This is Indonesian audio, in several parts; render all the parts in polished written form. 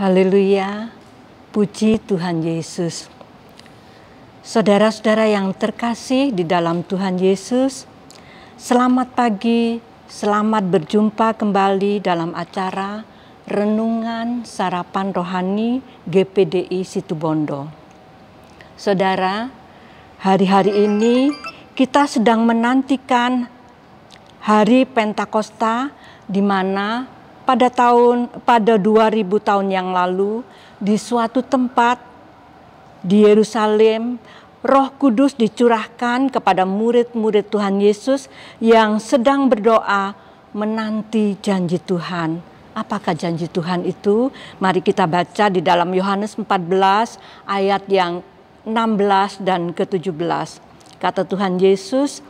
Haleluya, puji Tuhan Yesus. Saudara-saudara yang terkasih di dalam Tuhan Yesus, selamat pagi, selamat berjumpa kembali dalam acara Renungan Sarapan Rohani GPDI Situbondo. Saudara, hari-hari ini kita sedang menantikan Hari Pentakosta, di mana pada 2000 tahun yang lalu di suatu tempat di Yerusalem, Roh Kudus dicurahkan kepada murid-murid Tuhan Yesus yang sedang berdoa menanti janji Tuhan. Apakah janji Tuhan itu? Mari kita baca di dalam Yohanes 14 ayat yang 16 dan ke-17. Kata Tuhan Yesus,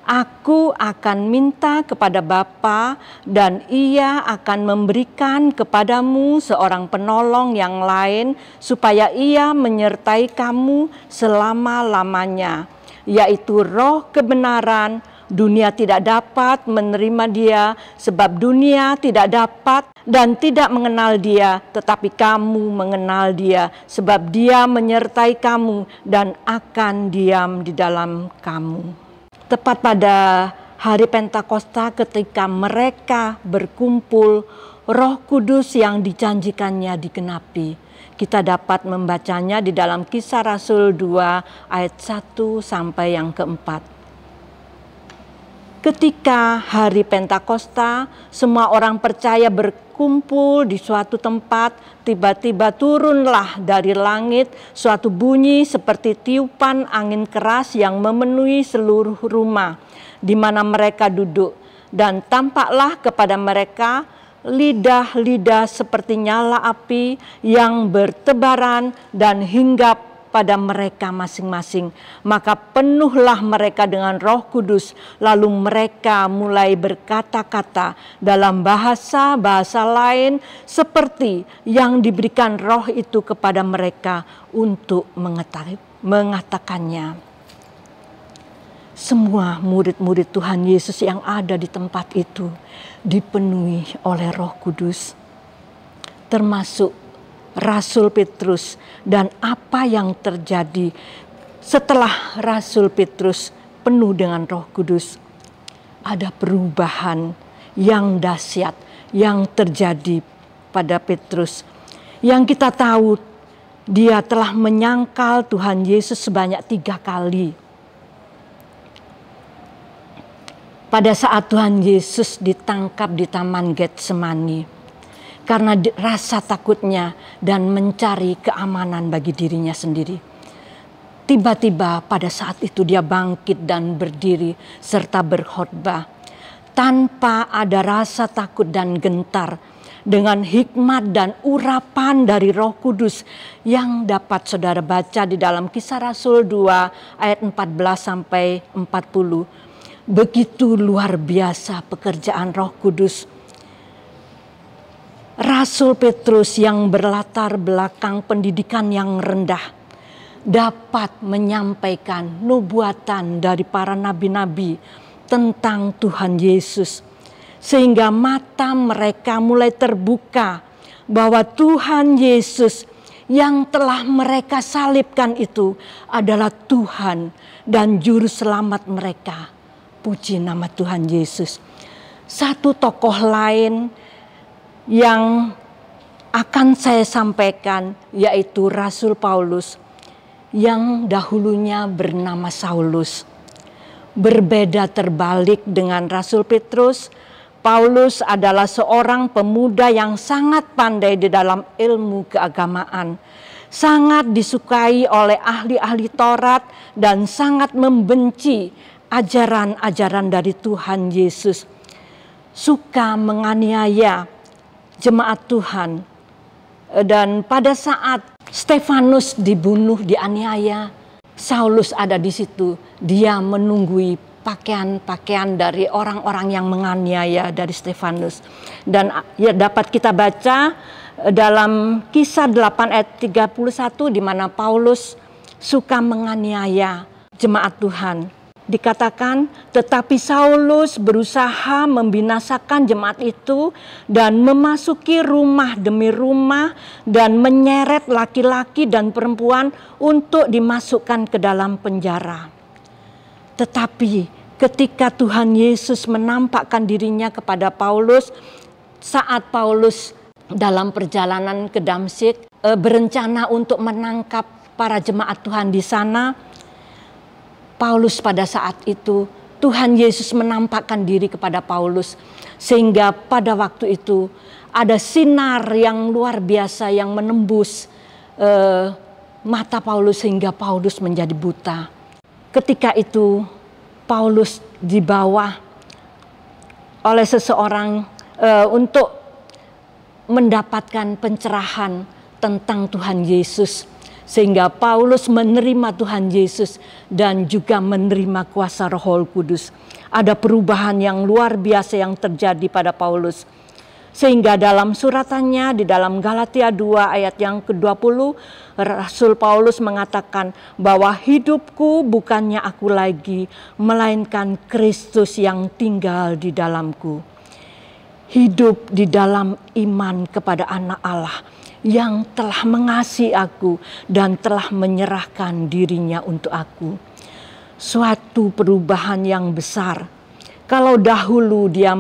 "Aku akan minta kepada Bapa dan Ia akan memberikan kepadamu seorang penolong yang lain supaya Ia menyertai kamu selama-lamanya, yaitu Roh kebenaran. Dunia tidak dapat menerima Dia sebab dunia tidak dapat dan tidak mengenal Dia, tetapi kamu mengenal Dia sebab Dia menyertai kamu dan akan diam di dalam kamu." Tepat pada hari Pentakosta ketika mereka berkumpul, Roh Kudus yang dijanjikannya digenapi. Kita dapat membacanya di dalam Kisah Rasul 2 ayat 1 sampai yang keempat. Ketika hari Pentakosta, semua orang percaya berkumpul di suatu tempat, tiba-tiba turunlah dari langit suatu bunyi seperti tiupan angin keras yang memenuhi seluruh rumah di mana mereka duduk. Dan tampaklah kepada mereka lidah-lidah seperti nyala api yang bertebaran dan hinggap pada mereka masing-masing. Maka penuhlah mereka dengan Roh Kudus, lalu mereka mulai berkata-kata dalam bahasa-bahasa lain seperti yang diberikan Roh itu kepada mereka untuk mengatakannya. Semua murid-murid Tuhan Yesus yang ada di tempat itu dipenuhi oleh Roh Kudus, termasuk Rasul Petrus. Dan apa yang terjadi setelah Rasul Petrus penuh dengan Roh Kudus? Ada perubahan yang dahsyat yang terjadi pada Petrus. Yang kita tahu, dia telah menyangkal Tuhan Yesus sebanyak 3 kali. Pada saat Tuhan Yesus ditangkap di Taman Getsemani, karena rasa takutnya dan mencari keamanan bagi dirinya sendiri. Tiba-tiba pada saat itu dia bangkit dan berdiri serta berkhotbah tanpa ada rasa takut dan gentar, dengan hikmat dan urapan dari Roh Kudus yang dapat saudara baca di dalam Kisah Rasul 2 ayat 14 sampai 40. Begitu luar biasa pekerjaan Roh Kudus. Rasul Petrus yang berlatar belakang pendidikan yang rendah dapat menyampaikan nubuatan dari para nabi-nabi tentang Tuhan Yesus, sehingga mata mereka mulai terbuka bahwa Tuhan Yesus yang telah mereka salibkan itu adalah Tuhan dan Juru Selamat mereka. Puji nama Tuhan Yesus. Satu tokoh lain yang akan saya sampaikan yaitu Rasul Paulus yang dahulunya bernama Saulus. Berbeda terbalik dengan Rasul Petrus, Paulus adalah seorang pemuda yang sangat pandai di dalam ilmu keagamaan, sangat disukai oleh ahli-ahli Taurat dan sangat membenci ajaran-ajaran dari Tuhan Yesus. Suka menganiaya jemaat Tuhan. Dan pada saat Stefanus dibunuh, dianiaya, Saulus ada di situ. Dia menunggui pakaian-pakaian dari orang-orang yang menganiaya dari Stefanus. Dan ya dapat kita baca dalam Kisah 8 ayat 31 di mana Paulus suka menganiaya jemaat Tuhan. dikatakan, tetapi Saulus berusaha membinasakan jemaat itu dan memasuki rumah demi rumah dan menyeret laki-laki dan perempuan untuk dimasukkan ke dalam penjara. Tetapi ketika Tuhan Yesus menampakkan dirinya kepada Paulus saat Paulus dalam perjalanan ke Damsyik berencana untuk menangkap para jemaat Tuhan di sana, Paulus pada saat itu, Tuhan Yesus menampakkan diri kepada Paulus. Sehingga pada waktu itu ada sinar yang luar biasa yang menembus mata Paulus sehingga Paulus menjadi buta. Ketika itu Paulus dibawa oleh seseorang untuk mendapatkan pencerahan tentang Tuhan Yesus. Sehingga Paulus menerima Tuhan Yesus dan juga menerima kuasa Roh Kudus. Ada perubahan yang luar biasa yang terjadi pada Paulus. Sehingga dalam suratannya di dalam Galatia 2 ayat yang ke-20, Rasul Paulus mengatakan bahwa hidupku bukannya aku lagi, melainkan Kristus yang tinggal di dalamku. Hidup di dalam iman kepada Anak Allah yang telah mengasihi aku dan telah menyerahkan dirinya untuk aku. Suatu perubahan yang besar. Kalau dahulu dia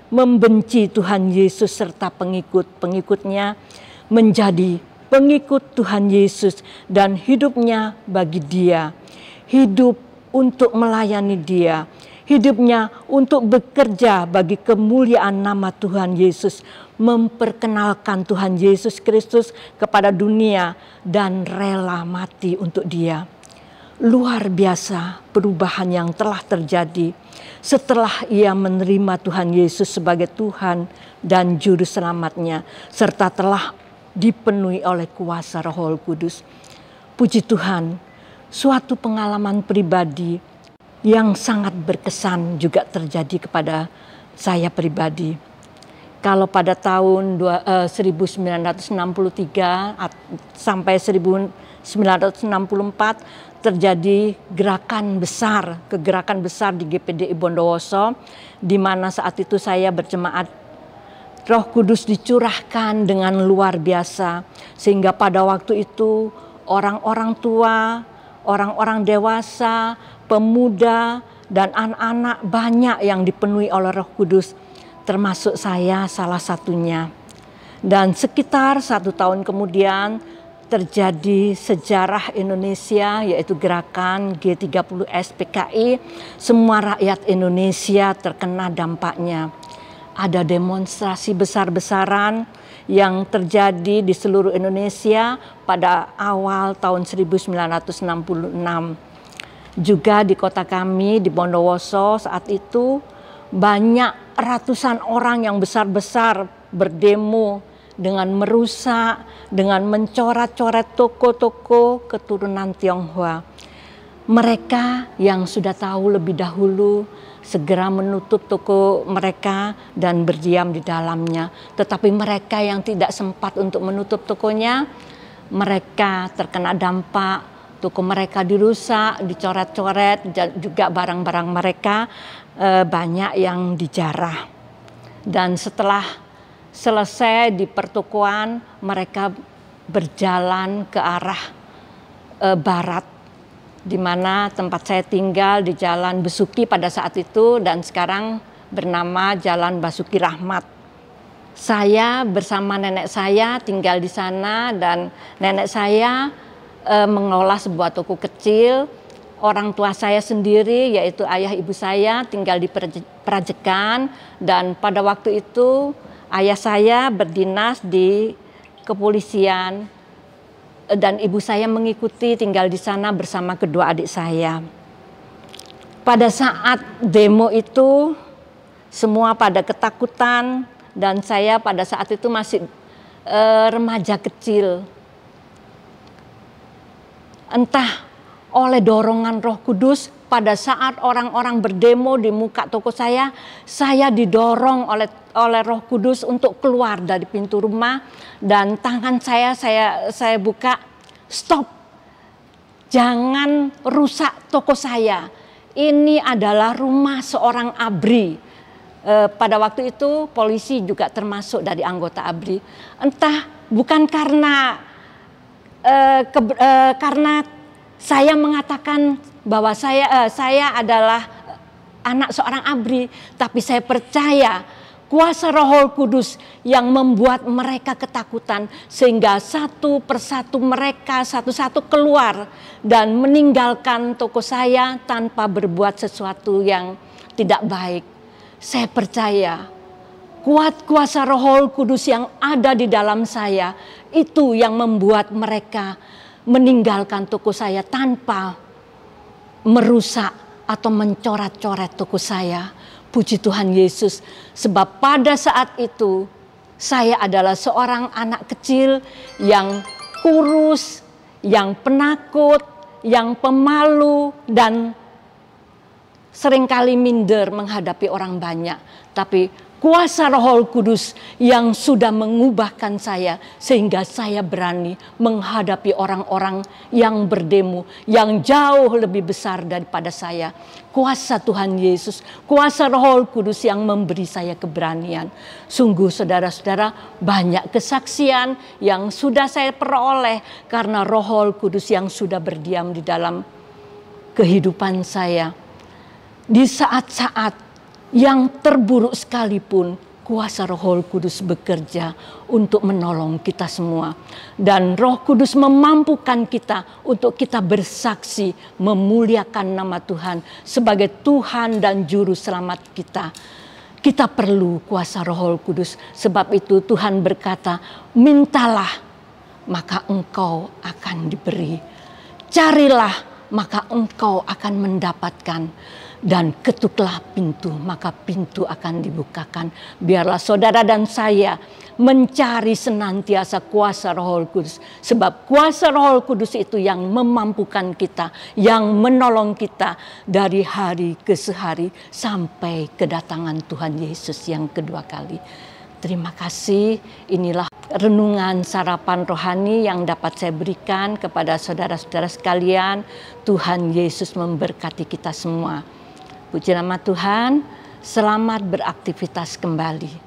membenci Tuhan Yesus serta pengikut-pengikutnya, menjadi pengikut Tuhan Yesus dan hidupnya bagi Dia. Hidup untuk melayani Dia. Hidupnya untuk bekerja bagi kemuliaan nama Tuhan Yesus, memperkenalkan Tuhan Yesus Kristus kepada dunia dan rela mati untuk Dia. Luar biasa perubahan yang telah terjadi setelah ia menerima Tuhan Yesus sebagai Tuhan dan Juru Selamatnya, serta telah dipenuhi oleh kuasa Roh Kudus. Puji Tuhan, suatu pengalaman pribadi yang sangat berkesan juga terjadi kepada saya pribadi. Kalau pada tahun 1963 sampai 1964 terjadi kegerakan besar di GPDI Bondowoso, di mana saat itu saya berjemaat. Roh Kudus dicurahkan dengan luar biasa, sehingga pada waktu itu orang-orang tua, orang-orang dewasa, pemuda, dan anak-anak banyak yang dipenuhi oleh Roh Kudus, termasuk saya salah satunya. Dan sekitar 1 tahun kemudian terjadi sejarah Indonesia, yaitu gerakan G30S PKI. Semua rakyat Indonesia terkena dampaknya. Ada demonstrasi besar-besaran yang terjadi di seluruh Indonesia pada awal tahun 1966. Juga di kota kami di Bondowoso saat itu banyak ratusan orang yang besar-besar berdemo dengan merusak, dengan mencoret-coret toko-toko keturunan Tionghoa. Mereka yang sudah tahu lebih dahulu segera menutup toko mereka dan berdiam di dalamnya. Tetapi mereka yang tidak sempat untuk menutup tokonya, mereka terkena dampak. Toko mereka dirusak, dicoret-coret, juga barang-barang mereka banyak yang dijarah. Dan setelah selesai di pertokoan, mereka berjalan ke arah barat, di mana tempat saya tinggal di Jalan Besuki pada saat itu dan sekarang bernama Jalan Basuki Rahmat. Saya bersama nenek saya tinggal di sana dan nenek saya mengelola sebuah toko kecil. Orang tua saya sendiri yaitu ayah ibu saya tinggal di Prajekan, dan pada waktu itu ayah saya berdinas di kepolisian dan ibu saya mengikuti tinggal di sana bersama kedua adik saya. Pada saat demo itu semua pada ketakutan dan saya pada saat itu masih remaja kecil. Entah oleh dorongan Roh Kudus, pada saat orang-orang berdemo di muka toko saya didorong oleh Roh Kudus untuk keluar dari pintu rumah, dan tangan saya buka, stop, jangan rusak toko saya. ini adalah rumah seorang ABRI. Pada waktu itu polisi juga termasuk dari anggota ABRI. Entah bukan karena saya mengatakan bahwa saya adalah anak seorang ABRI, tapi saya percaya kuasa Roh Kudus yang membuat mereka ketakutan sehingga satu persatu mereka satu-satu keluar dan meninggalkan toko saya tanpa berbuat sesuatu yang tidak baik. Saya percaya kuat kuasa Roh Kudus yang ada di dalam saya itu yang membuat mereka meninggalkan toko saya tanpa merusak atau mencoret-coret toko saya. Puji Tuhan Yesus, sebab pada saat itu saya adalah seorang anak kecil yang kurus, yang penakut, yang pemalu, dan seringkali minder menghadapi orang banyak. Tapi kuasa Roh Kudus yang sudah mengubahkan saya sehingga saya berani menghadapi orang-orang yang berdemo, yang jauh lebih besar daripada saya. Kuasa Tuhan Yesus, kuasa Roh Kudus yang memberi saya keberanian. Sungguh saudara-saudara, banyak kesaksian yang sudah saya peroleh karena Roh Kudus yang sudah berdiam di dalam kehidupan saya. Di saat-saat yang terburuk sekalipun, kuasa Roh Kudus bekerja untuk menolong kita semua. Dan Roh Kudus memampukan kita untuk kita bersaksi memuliakan nama Tuhan sebagai Tuhan dan Juru Selamat kita. Kita perlu kuasa Roh Kudus, sebab itu Tuhan berkata, mintalah maka engkau akan diberi. Carilah maka engkau akan mendapatkan. Dan ketuklah pintu, maka pintu akan dibukakan. Biarlah saudara dan saya mencari senantiasa kuasa Roh Kudus. Sebab kuasa Roh Kudus itu yang memampukan kita, yang menolong kita dari hari ke hari sampai kedatangan Tuhan Yesus yang kedua kali. Terima kasih, inilah renungan sarapan rohani yang dapat saya berikan kepada saudara-saudara sekalian. Tuhan Yesus memberkati kita semua. Puji nama Tuhan, selamat beraktivitas kembali.